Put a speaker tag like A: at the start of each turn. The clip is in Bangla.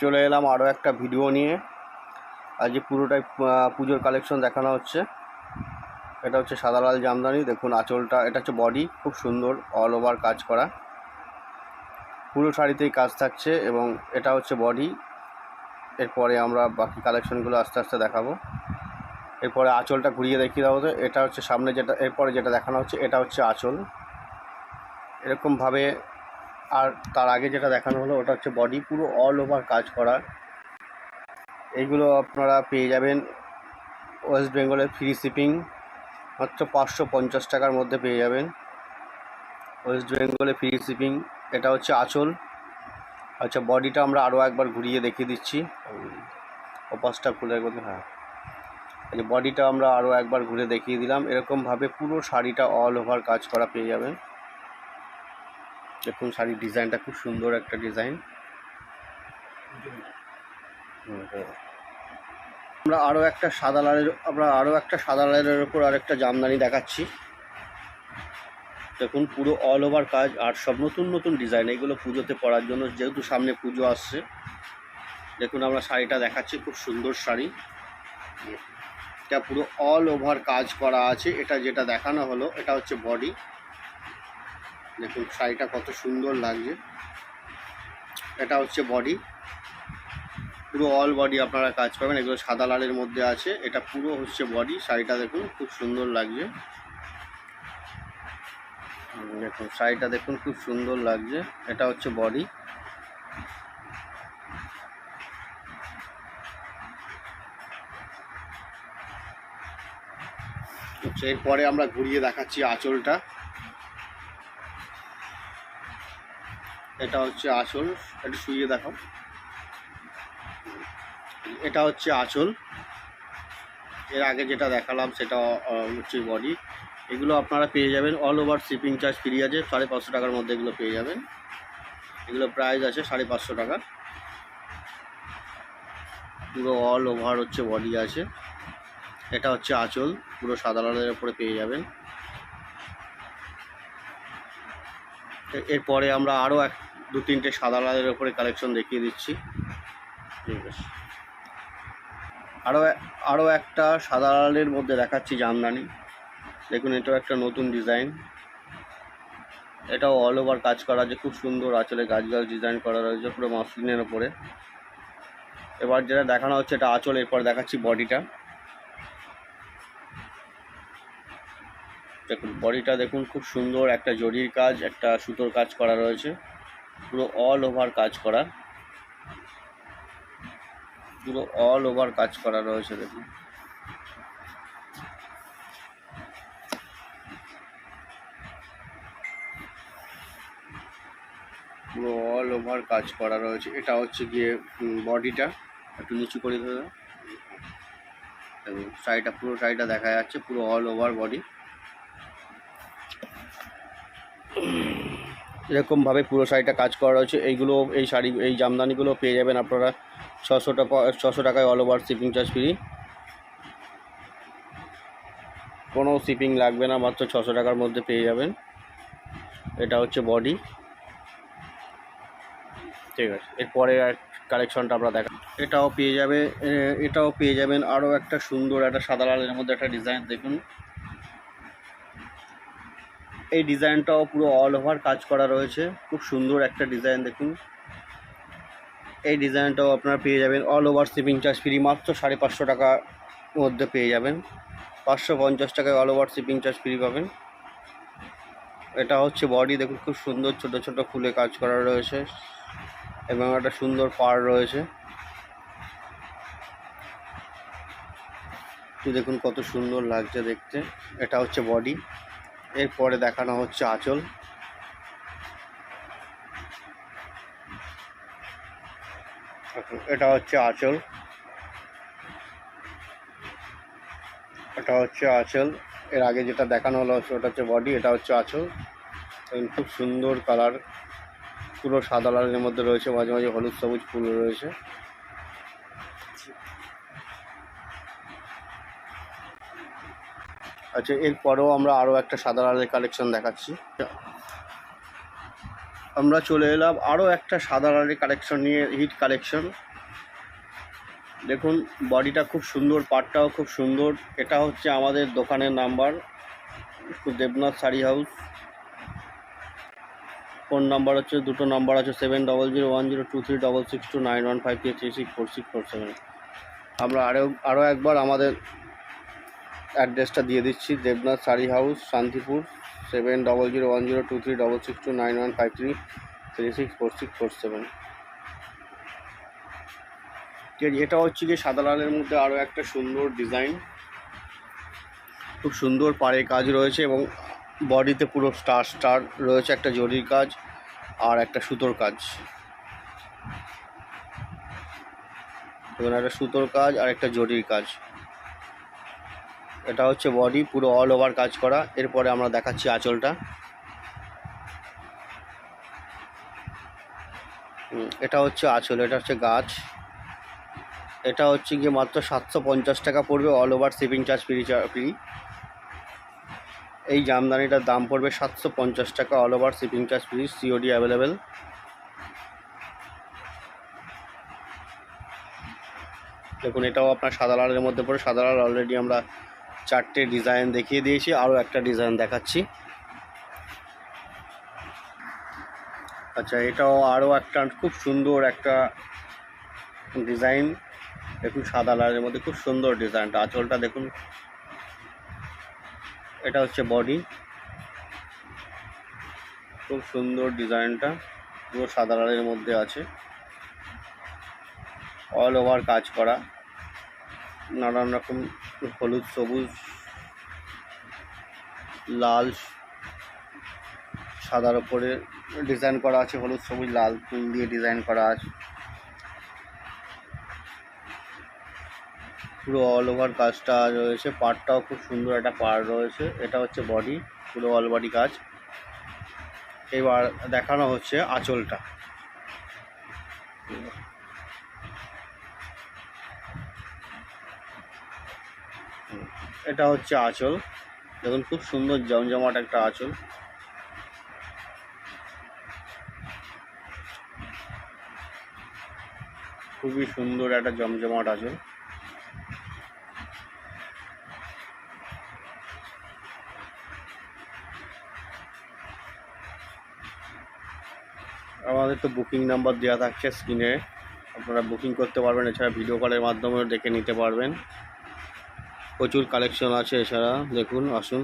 A: চলে এলাম আরও একটা ভিডিও নিয়ে। আজকে পুরোটাই পুজোর কালেকশন দেখানো হচ্ছে। এটা হচ্ছে সাদা লাল জামদানি। দেখুন আঁচলটা, এটা হচ্ছে বডি, খুব সুন্দর অল ওভার কাজ করা, পুরো শাড়িতেই কাজ থাকছে এবং এটা হচ্ছে বডি। এরপরে আমরা বাকি কালেকশনগুলো আস্তে আস্তে দেখাবো। এরপরে আঁচলটা ঘুরিয়ে দেখিয়ে দেবো। এটা হচ্ছে সামনে যেটা, এরপরে যেটা দেখানো হচ্ছে এটা হচ্ছে আঁচল এরকমভাবে। আর তার আগে যেটা দেখানো হলো ওটা হচ্ছে বডি, পুরো অল ওভার কাজ করা। এইগুলো আপনারা পেয়ে যাবেন ওয়েস্ট বেঙ্গলের ফ্রি শিপিং, মাত্র 550 টাকার মধ্যে পেয়ে যাবেন ওয়েস্ট বেঙ্গলে ফ্রি শিপিং। এটা হচ্ছে আঁচল। আচ্ছা, বডিটা আমরা আরও একবার ঘুরিয়ে দেখিয়ে দিচ্ছি। ওপাশটা খুলে একবার, হ্যাঁ, এই বডিটা আমরা আরও একবার ঘুরে দেখিয়ে দিলাম। এরকমভাবে পুরো শাড়িটা অল ওভার কাজ করা পেয়ে যাবেন। দেখুন শাড়ির ডিজাইনটা খুব সুন্দর একটা ডিজাইন। আমরা আরও একটা সাদা লালের ওপর আরেকটা জামদানি দেখাচ্ছি। দেখুন পুরো অল ওভার কাজ আর সব নতুন নতুন ডিজাইন। এগুলো পুজোতে পরার জন্য, যেহেতু সামনে পুজো আসছে। দেখুন আমরা শাড়িটা দেখাচ্ছি, খুব সুন্দর শাড়ি। এটা পুরো অল ওভার কাজ করা আছে। এটা যেটা দেখানো হলো এটা হচ্ছে বডি। দেখুন শাড়িটা কত সুন্দর লাগছে। এটা হচ্ছে বডি, পুরো অল বডি আপনারা কাজ পাবেন। এগুলো সাদা লালের মধ্যে আছে। এটা পুরো হচ্ছে বডি। শাড়িটা দেখুন খুব সুন্দর লাগছে। দেখুন শাড়িটা দেখুন খুব সুন্দর লাগছে। এটা হচ্ছে বডি। এরপরে আমরা ঘুরিয়ে দেখাচ্ছি আঁচলটা। এটা হচ্ছে আঁচল, একটু শুইয়ে দেখাও। এটা হচ্ছে আঁচল। এর আগে যেটা দেখালাম সেটা হচ্ছে বডি। এগুলো আপনারা পেয়ে যাবেন all over shipping charge free আছে। 550 টাকার মধ্যে এগুলো পেয়ে যাবেন। এগুলো প্রাইস আছে 550 টাকা। পুরো অল ওভার হচ্ছে বডি আছে। এটা হচ্ছে আঁচল, পুরো সাদা লালের উপরে পেয়ে যাবেন। এরপরে আমরা আরও দু তিনটে সাদা লালের উপরে কালেকশন দেখিয়ে দিচ্ছি। ঠিক আছে, আরও একটা সাদা লালের মধ্যে দেখাচ্ছি জামদানি। দেখুন এটাও একটা নতুন ডিজাইন। এটাও অল ওভার কাজ করা আছে, খুব সুন্দর আঁচলে গাছ গাছ ডিজাইন করা রয়েছে পুরো মসলিনের ওপরে। এবার যেটা দেখানো হচ্ছে এটা আঁচল। এরপর দেখাচ্ছি বডিটা। দেখুন বডিটা দেখুন খুব সুন্দর, একটা জরির কাজ, একটা সুতোর কাজ করা রয়েছে, পুরো অল ওভার কাজ করা, পুরো অল ওভার কাজ করা রয়েছে। দেখুন পুরো অল ওভার কাজ করা রয়েছে। এটা হচ্ছে গিয়ে বডিটা। একটু নিচু করে ধরে দেখুন শাড়িটা, পুরো শাড়িটা দেখা যাচ্ছে, পুরো অল ওভার বডি। এরকমভাবে পুরো শাড়িটা কাজ করা রয়েছে। এই জামদানিগুলো পেয়ে যাবেন আপনারা 600 টাকায় all over shipping charge free. কোনো শিপিং লাগবে না, মাত্র 600 টাকার মধ্যে পেয়ে যাবেন। এটা হচ্ছে বডি। ঠিক আছে, এরপরে কালেকশনটা আমরা দেখা, এটাও পেয়ে যাবেন আরও একটা সুন্দর, একটা সাদা লালের মধ্যে একটা ডিজাইন। দেখুন এই ডিজাইনটাও পুরো অল ওভার কাজ করা রয়েছে, খুব সুন্দর একটা ডিজাইন। দেখুন এই ডিজাইনটাও আপনারা পেয়ে যাবেন all over shipping charge free, মাত্র 550 টাকার মধ্যে পেয়ে যাবেন। 550 টাকায় all over shipping charge free পাবেন। এটা হচ্ছে বডি। দেখুন খুব সুন্দর ছোট ছোট ফুলে কাজ করা রয়েছে এবং একটা সুন্দর পাড় রয়েছে। দেখুন কত সুন্দর লাগছে দেখতে। এটা হচ্ছে বডি। এরপরে দেখানো হচ্ছে আঁচল। এটা হচ্ছে আঁচল। এটা হচ্ছে আঁচল। এর আগে যেটা দেখানো হলো ওটা হচ্ছে বডি, এটা হচ্ছে আঁচল। খুব সুন্দর কালার, পুরো সাদা লালের মধ্যে রয়েছে, মাঝে মাঝে হলুদ সবুজ ফুল রয়েছে। আচ্ছা, এরপরেও আমরা আরও একটা সাদা লালের কালেকশন দেখাচ্ছি। আমরা চলে এলাম আরও একটা সাদা লালের কালেকশন নিয়ে, হিট কালেকশন। দেখুন বডিটা খুব সুন্দর, পাটটাও খুব সুন্দর। এটা হচ্ছে আমাদের দোকানের number, Debnath sari house. Phone number হচ্ছে দুটো নাম্বার আছে, 70010236291533646447। আমরা আরও একবার আমাদের অ্যাড্রেসটা দিয়ে দিচ্ছি, দেবনাথ শাড়ি হাউস, শান্তিপুর, 70010236291533646447। এটা হচ্ছে কি সাদা লালের মধ্যে আরও একটা সুন্দর ডিজাইন, খুব সুন্দর পাড়ে কাজ রয়েছে এবং বডিতে পুরো স্টার রয়েছে, একটা জরির কাজ আর একটা সুতোর কাজ। এবং একটা সুতোর কাজ আর একটা জরির কাজ। এটা হচ্ছে বডি, পুরো অল ওভার কাজ করা। এরপরে আমরা দেখাচ্ছি আঁচলটা। এটা হচ্ছে আঁচল, এটা হচ্ছে গাছ। এটা হচ্ছে গিয়ে মাত্র 750 টাকা পড়বে, all over shipping charge free. এই জামদানিটার দাম পড়বে 750 টাকা, all over shipping charge free, COD available. দেখুন এটাও আপনার সাদা লালের মধ্যে পড়ে। সাদা লাল অলরেডি আমরা 4টে ডিজাইন দেখিয়ে দিয়েছি, আরও একটা ডিজাইন দেখাচ্ছি। আচ্ছা, এটাও আরও একটা খুব সুন্দর একটা ডিজাইন। দেখুন সাদা লালের মধ্যে খুব সুন্দর ডিজাইনটা। আঁচলটা দেখুন, এটা হচ্ছে বডি, খুব সুন্দর ডিজাইনটা, পুরো সাদা লালের মধ্যে আছে, অল ওভার কাজ করা, নানান রকম হলুদ, সবুজ, লাল, সাদার ওপরে ডিজাইন করা আছে, হলুদ, সবুজ, লাল ফুল দিয়ে ডিজাইন করা আছে। পুরো অল ওভার কাজটা রয়েছে, পাড়টাও খুব সুন্দর একটা পাড় রয়েছে। এটা হচ্ছে বডি, পুরো অল বডি কাজ। এবার দেখানো হচ্ছে আঁচলটা। এটা হচ্ছে আঁচল, দেখুন খুব সুন্দর জমজমাট একটা আঁচল। খুবই সুন্দর একটা জমজমাট আঁচল। আমাদের তো বুকিং নাম্বার দেওয়া থাকছে স্ক্রিনে, আপনারা বুকিং করতে পারবেন। এছাড়া ভিডিও কলের মাধ্যমেও দেখে নিতে পারবেন। প্রচুর কালেকশন আছে এছাড়া, দেখুন আসুন।